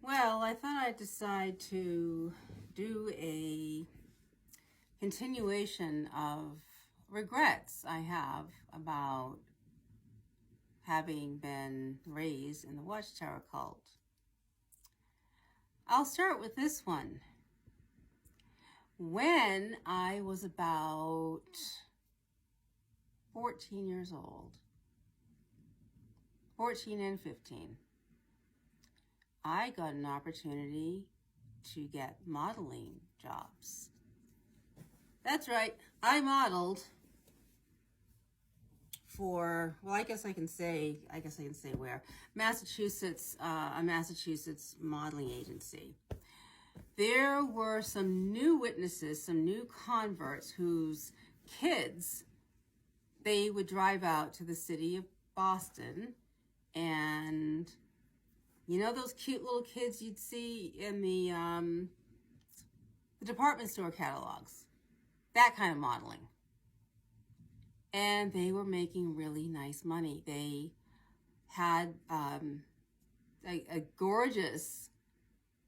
Well, I thought I'd decide to do a continuation of regrets I have about having been raised in the Watchtower cult. I'll start with this one. When I was about 14 years old, 14 and 15, I got an opportunity to get modeling jobs. That's right, I modeled for, well, I guess I can say where. Massachusetts, a Massachusetts modeling agency. There were some new witnesses, some new converts whose kids, they would drive out to the city of Boston, and you know those cute little kids you'd see in the department store catalogs? That kind of modeling. And they were making really nice money. They had a gorgeous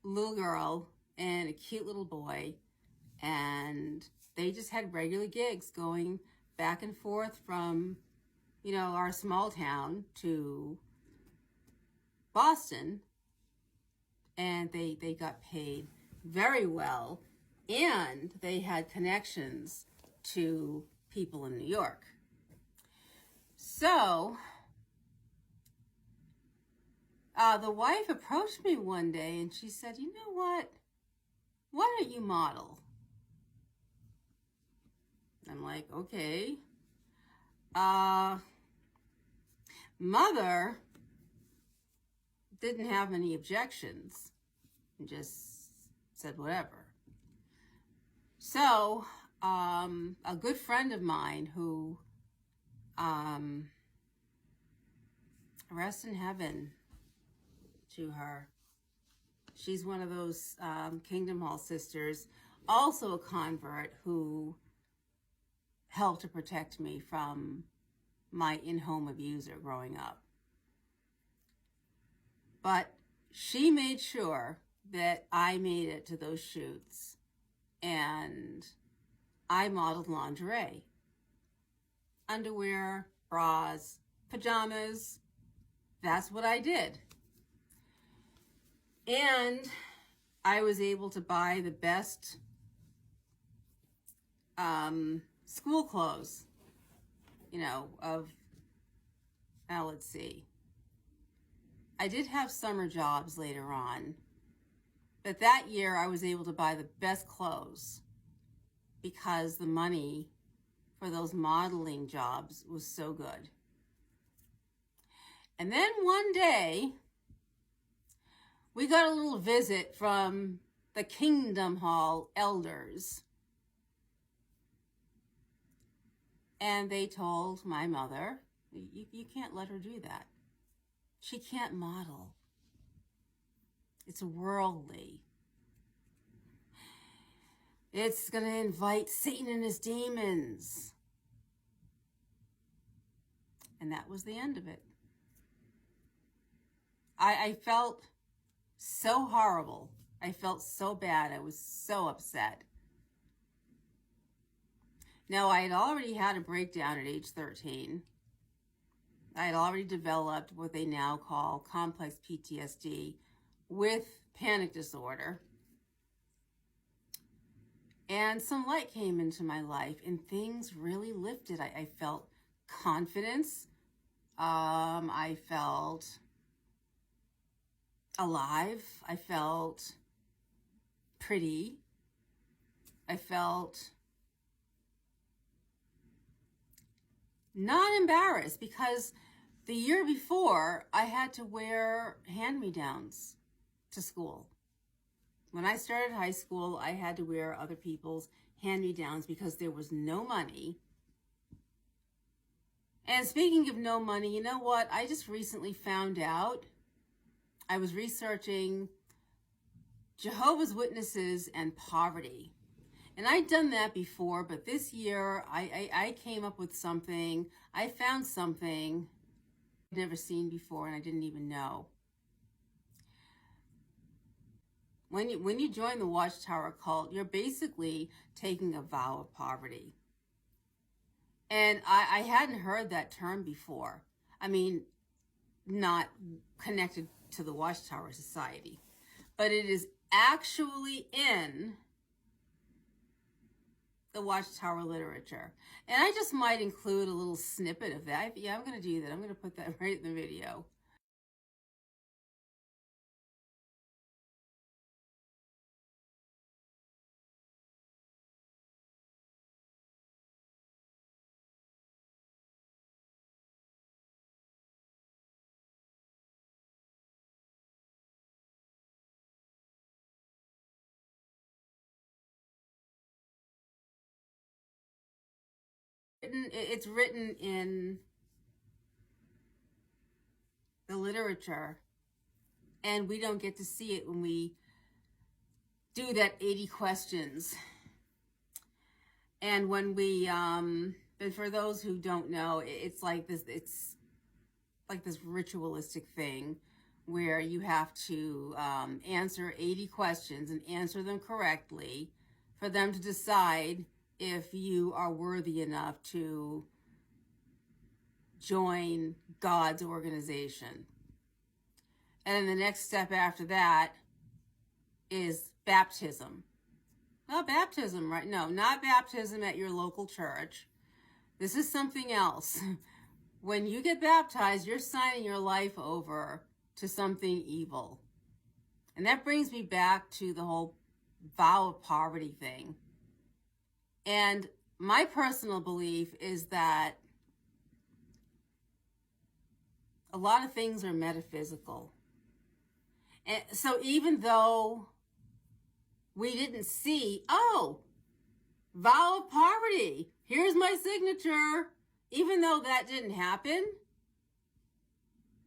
little girl and a cute little boy, and they just had regular gigs going back and forth from, you know, our small town to Boston, and they got paid very well, and they had connections to people in New York. So the wife approached me one day and she said, "You know what? Why don't you model?" I'm like, okay. Mother didn't have any objections and just said whatever. So a good friend of mine who rest in heaven to her, she's one of those Kingdom Hall sisters, also a convert, who helped to protect me from my in-home abuser growing up. But she made sure that I made it to those shoots, and I modeled lingerie, underwear, bras, pajamas. That's what I did. And I was able to buy the best school clothes, you know, let's see. I did have summer jobs later on, but that year I was able to buy the best clothes because the money for those modeling jobs was so good. And then one day, we got a little visit from the Kingdom Hall elders. And they told my mother, you can't let her do that. She can't model. It's worldly. It's going to invite Satan and his demons. And that was the end of it. I felt so horrible. I felt so bad. I was so upset. Now, I had already had a breakdown at age 13. I had already developed what they now call complex PTSD with panic disorder. And some light came into my life and things really lifted. I felt confidence. I felt alive. I felt pretty. I felt not embarrassed, because the year before I had to wear hand-me-downs to school. When I started high school, I had to wear other people's hand-me-downs because there was no money. And speaking of no money, you know what? I just recently found out. I was researching Jehovah's Witnesses and poverty. And I'd done that before, but this year I came up with something. I found something I'd never seen before and I didn't even know. When you join the Watchtower cult, you're basically taking a vow of poverty. And I hadn't heard that term before. I mean, not connected to the Watchtower Society, but it is actually in the Watchtower literature. And I just might include a little snippet of that. Yeah, I'm going to do that. I'm going to put that right in the video. It's written in the literature, and we don't get to see it when we do that 80 questions. And when we, and for those who don't know, it's like this ritualistic thing where you have to answer 80 questions and answer them correctly for them to decide if you are worthy enough to join God's organization. And then the next step after that is baptism. Not baptism, right? No, not baptism at your local church. This is something else. When you get baptized, you're signing your life over to something evil. And that brings me back to the whole vow of poverty thing. And my personal belief is that a lot of things are metaphysical. And so even though we didn't see, oh, vow of poverty, here's my signature, even though that didn't happen,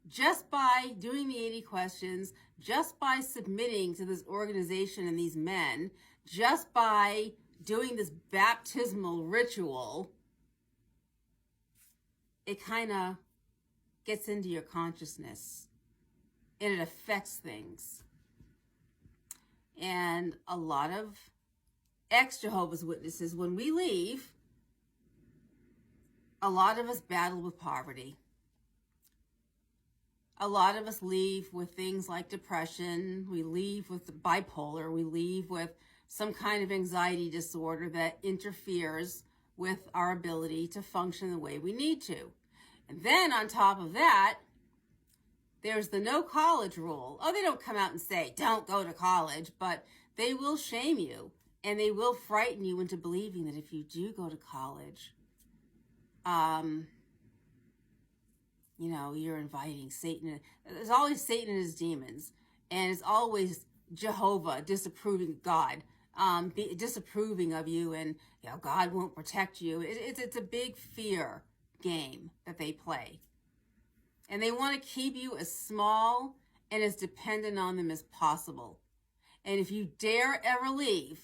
just by doing the 80 questions, just by submitting to this organization and these men, just by doing this baptismal ritual, it kind of gets into your consciousness and it affects things. And a lot of ex-Jehovah's Witnesses, when we leave, a lot of us battle with poverty. A lot of us leave with things like depression. We leave with bipolar. We leave with some kind of anxiety disorder that interferes with our ability to function the way we need to. And then on top of that, there's the no college rule. Oh, they don't come out and say, don't go to college, but they will shame you and they will frighten you into believing that if you do go to college, you know, you're inviting Satan. There's always Satan and his demons, and it's always Jehovah disapproving of God, disapproving of you, and you know, God won't protect you. It's a big fear game that they play. And they want to keep you as small and as dependent on them as possible. And if you dare ever leave,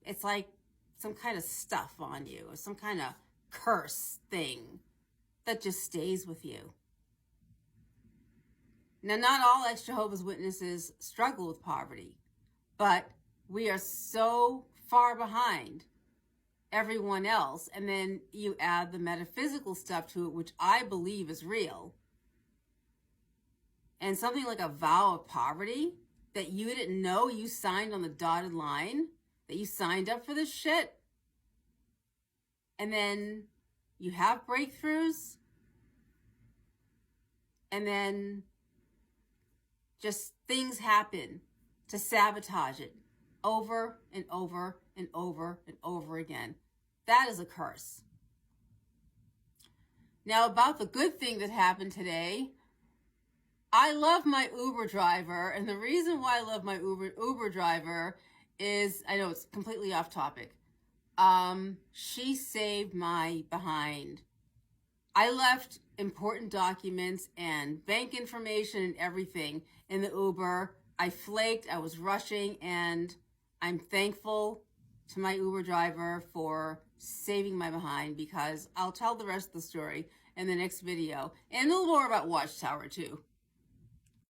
it's like some kind of stuff on you, or some kind of curse thing that just stays with you. Now, not all ex-Jehovah's Witnesses struggle with poverty, but we are so far behind everyone else. And then you add the metaphysical stuff to it, which I believe is real. And something like a vow of poverty that you didn't know you signed on the dotted line, that you signed up for this shit. And then you have breakthroughs. And then just things happen to sabotage it over and over and over and over again. That is a curse. Now, about the good thing that happened today, I love my Uber driver, and the reason why I love my Uber driver is, I know it's completely off topic. She saved my behind. I left important documents and bank information and everything in the Uber. I flaked, I was rushing, and I'm thankful to my Uber driver for saving my behind, because I'll tell the rest of the story in the next video, and a little more about Watchtower too.